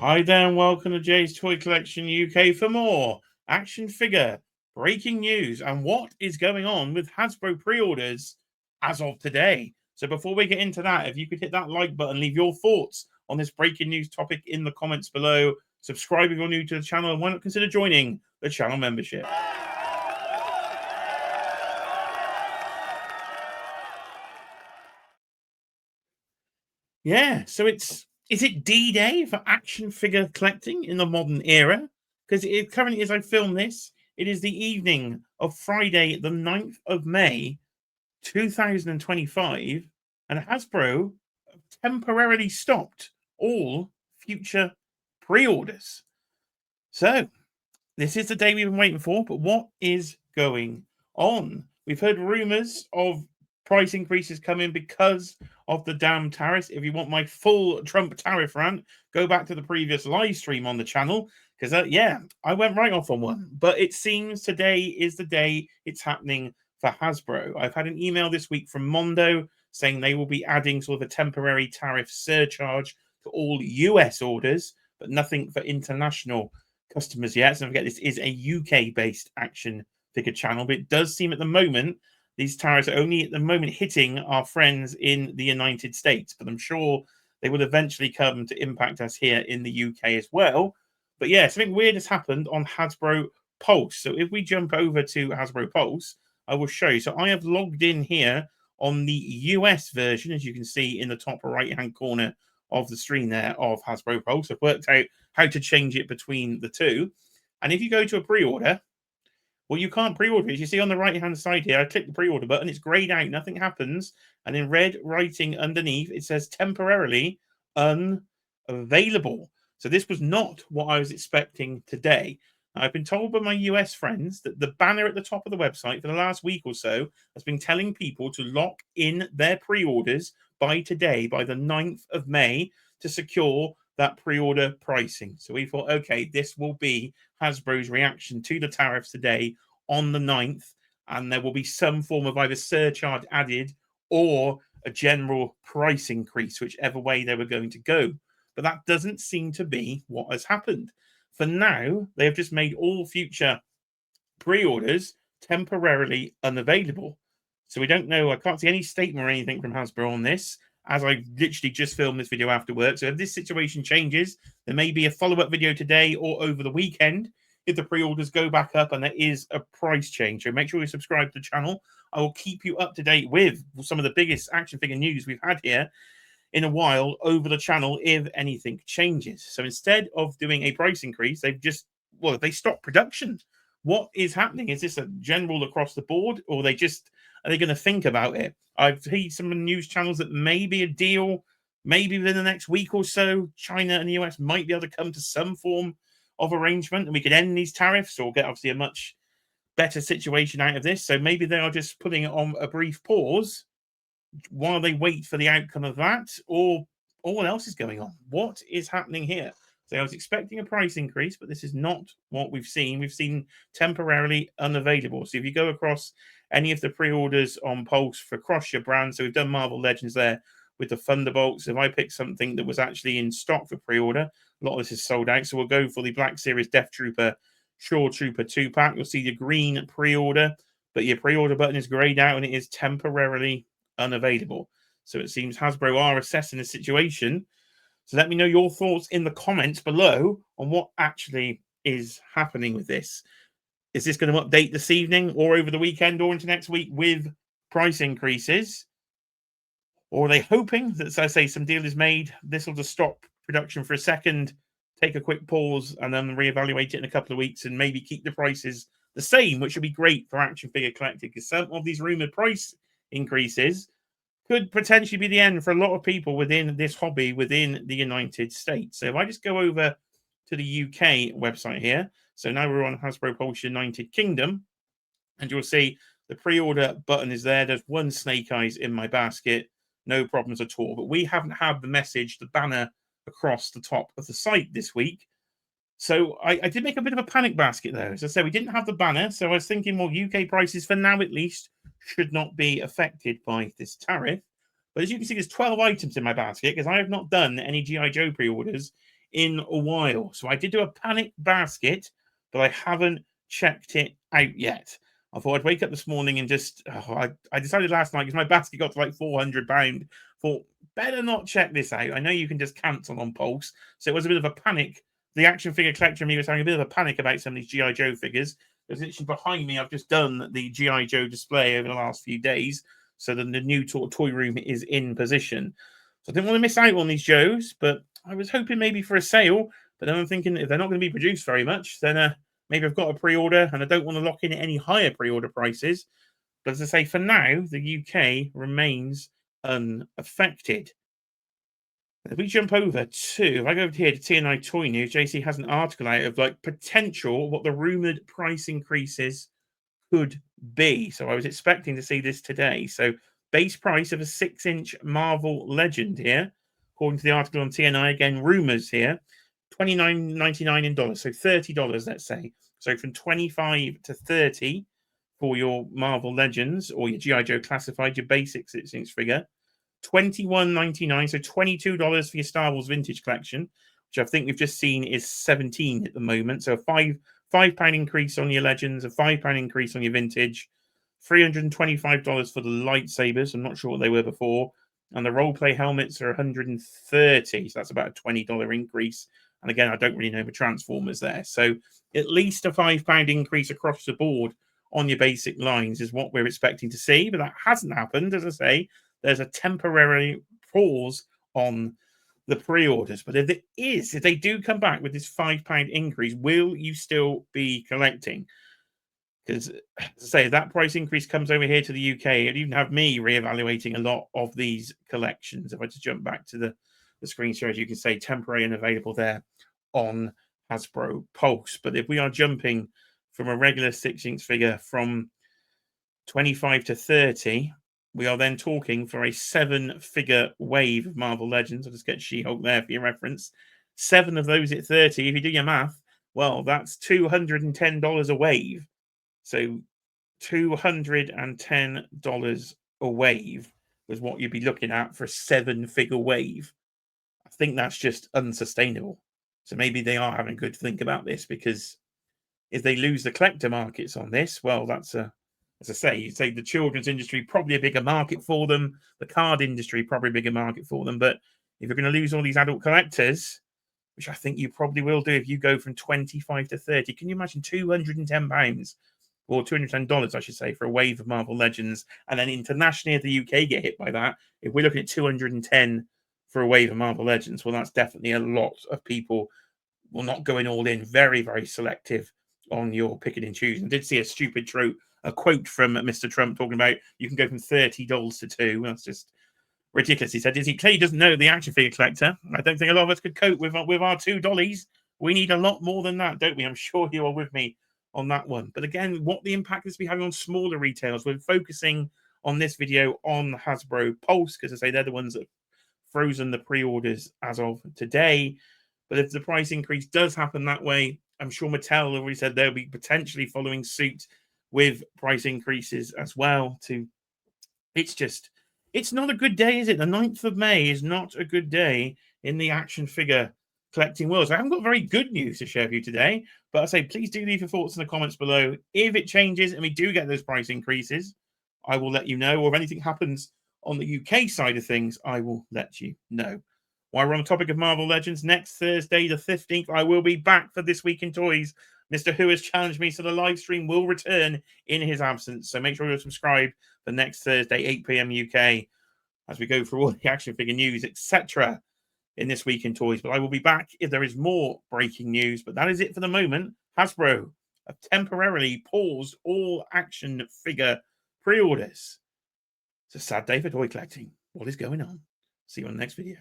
Hi there and welcome to Jay's Toy Collection UK for more action figure breaking news and what is going on with Hasbro pre-orders as of today. So before we get into that, if you could hit that like button, leave your thoughts on this breaking news topic in the comments below. Subscribe if you're new to the channel and why not consider joining the channel membership. Yeah, so is it D-Day for action figure collecting in the modern era? Because it currently, as I film this, it is the evening of Friday, the 9th of May, 2025, and Hasbro temporarily stopped all future pre-orders. So this is the day we've been waiting for, but what is going on? We've heard rumors of price increases coming because of the damn tariffs. If you want my full Trump tariff rant, go back to the previous live stream on the channel because, yeah, I went right off on one. But it seems today is the day it's happening for Hasbro. I've had an email this week from Mondo saying they will be adding sort of a temporary tariff surcharge to all US orders, but nothing for international customers yet. So don't forget, this is a UK-based action figure channel, but it does seem at the moment these tariffs are only at the moment hitting our friends in the United States, but I'm sure they will eventually come to impact us here in the UK as well. But yeah, something weird has happened on Hasbro Pulse. So if we jump over to Hasbro Pulse, I will show you. So I have logged in here on the US version, as you can see in the top right-hand corner of the screen there of Hasbro Pulse. I've worked out how to change it between the two. And if you go to a pre-order, well, you can't pre-order it. You see on the right-hand side here, I click the pre-order button, it's grayed out, nothing happens. And in red writing underneath, it says temporarily unavailable. So this was not what I was expecting today. I've been told by my US friends that the banner at the top of the website for the last week or so has been telling people to lock in their pre-orders by today, by the 9th of May, to secure that pre-order pricing. So we thought, okay, this will be Hasbro's reaction to the tariffs today on the 9th, and there will be some form of either surcharge added or a general price increase, whichever way they were going to go. But that doesn't seem to be what has happened. For now, they have just made all future pre-orders temporarily unavailable. So we don't know. I can't see any statement or anything from Hasbro on this, as I literally just filmed this video after work. So if this situation changes, there may be a follow-up video today or over the weekend if the pre-orders go back up and there is a price change. So make sure you subscribe to the channel. I will keep you up to date with some of the biggest action figure news we've had here in a while over the channel if anything changes. So instead of doing a price increase, they stopped production. What is happening? Is this a general across the board, or are they going to think about it? I've heard some news channels that maybe a deal, maybe within the next week or so, China and the US might be able to come to some form of arrangement and we could end these tariffs or get obviously a much better situation out of this. So maybe they are just putting it on a brief pause while they wait for the outcome of that, or what else is going on? What is happening here? So I was expecting a price increase, but this is not what we've seen. We've seen temporarily unavailable. So if you go across any of the pre-orders on Pulse for across your brand, so we've done Marvel Legends there with the Thunderbolts. If I pick something that was actually in stock for pre-order, a lot of this is sold out. So we'll go for the Black Series Death Trooper, Shore Trooper 2-pack. You'll see the green pre-order, but your pre-order button is grayed out and it is temporarily unavailable. So it seems Hasbro are assessing the situation. So let me know your thoughts in the comments below on what actually is happening with this. Is this going to update this evening or over the weekend or into next week with price increases? Or are they hoping that, as I say, some deal is made, this will just stop production for a second, take a quick pause, and then reevaluate it in a couple of weeks and maybe keep the prices the same, which would be great for action figure collecting, because some of these rumored price increases could potentially be the end for a lot of people within this hobby within the United States. So if I just go over to the UK website here, so now we're on Hasbro Pulse United Kingdom, and you'll see the pre-order button is there. There's one Snake Eyes in my basket, no problems at all. But we haven't had the message, the banner across the top of the site this week. So I did make a bit of a panic basket there. As I said, we didn't have the banner. So I was thinking, well, UK prices for now at least should not be affected by this tariff. But as you can see, there's 12 items in my basket because I have not done any G.I. Joe pre-orders in a while. So I did do a panic basket, but I haven't checked it out yet. I thought I'd wake up this morning and just, I decided last night because my basket got to like £400. Thought, better not check this out. I know you can just cancel on Pulse. So it was a bit of a panic. The action figure collector and me was having a bit of a panic about some of these G.I. Joe figures. There's literally behind me, I've just done the G.I. Joe display over the last few days. So the new toy room is in position. So I didn't want to miss out on these Joes, but I was hoping maybe for a sale. But then I'm thinking if they're not going to be produced very much, then maybe I've got a pre-order and I don't want to lock in any higher pre-order prices. But as I say, for now, the UK remains unaffected. If we jump over to, if I go over here to TNI Toy News, JC has an article out of like potential, what the rumoured price increases could be. So I was expecting to see this today. So base price of a 6-inch Marvel Legend here, according to the article on TNI, again, rumours here, $29.99 in dollars, so $30, let's say. So from 25 to 30 for your Marvel Legends or your G.I. Joe Classified, your basic 6-inch figure. $21.99, so $22 for your Star Wars Vintage Collection, which I think we've just seen is $17 at the moment. So a £5 increase on your Legends, a £5 increase on your Vintage, $325 for the lightsabers. I'm not sure what they were before. And the roleplay helmets are $130, so that's about a $20 increase. And again, I don't really know the Transformers there. So at least a £5 increase across the board on your basic lines is what we're expecting to see. But that hasn't happened, as I say. There's a temporary pause on the pre-orders. But if they do come back with this £5 increase, will you still be collecting? Because, as I say, if that price increase comes over here to the UK, it'd even have me reevaluating a lot of these collections. If I just jump back to the screen share, as you can say, temporary and available there on Hasbro Pulse. But if we are jumping from a regular 6-inch figure from 25 to 30, we are then talking for a 7-figure wave of Marvel Legends. I'll just get She-Hulk there for your reference. 7 of those at 30. If you do your math, well, that's $210 a wave. So $210 a wave was what you'd be looking at for a 7-figure wave. I think that's just unsustainable. So maybe they are having a good think about this, because if they lose the collector markets on this, well, that's as I say, you say the children's industry, probably a bigger market for them. The card industry, probably a bigger market for them. But if you're going to lose all these adult collectors, which I think you probably will do if you go from 25 to 30, can you imagine £210 or $210, I should say, for a wave of Marvel Legends? And then internationally, if the UK get hit by that, if we're looking at 210 for a wave of Marvel Legends, well, that's definitely a lot of people. Well, not going all in, very, very selective on your picking and choosing. I did see a quote from Mr. Trump talking about you can go from $30 to $2. That's just ridiculous. He said, he clearly doesn't know the action figure collector. I don't think a lot of us could cope with our $2. We need a lot more than that, don't we? I'm sure you are with me on that one. But again, what the impact is be having on smaller retailers. We're focusing on this video on Hasbro Pulse, because I say they're the ones that frozen the pre-orders as of today. But if the price increase does happen that way, I'm sure Mattel already said they'll be potentially following suit with price increases as well. It's not a good day, is it? The 9th of May is not a good day in the action figure collecting world. So I haven't got very good news to share with you today, but I say please do leave your thoughts in the comments below. If it changes and we do get those price increases, I will let you know. Or if anything happens on the UK side of things, I will let you know. While we're on the topic of Marvel Legends, next Thursday, the 15th, I will be back for This Week in Toys. Mr. Who has challenged me, so the live stream will return in his absence. So make sure you're subscribed for next Thursday, 8 p.m. UK, as we go through all the action figure news, etc. in This Week in Toys. But I will be back if there is more breaking news. But that is it for the moment. Hasbro have temporarily paused all action figure pre-orders. It's a sad day for toy collecting. What is going on? See you on the next video.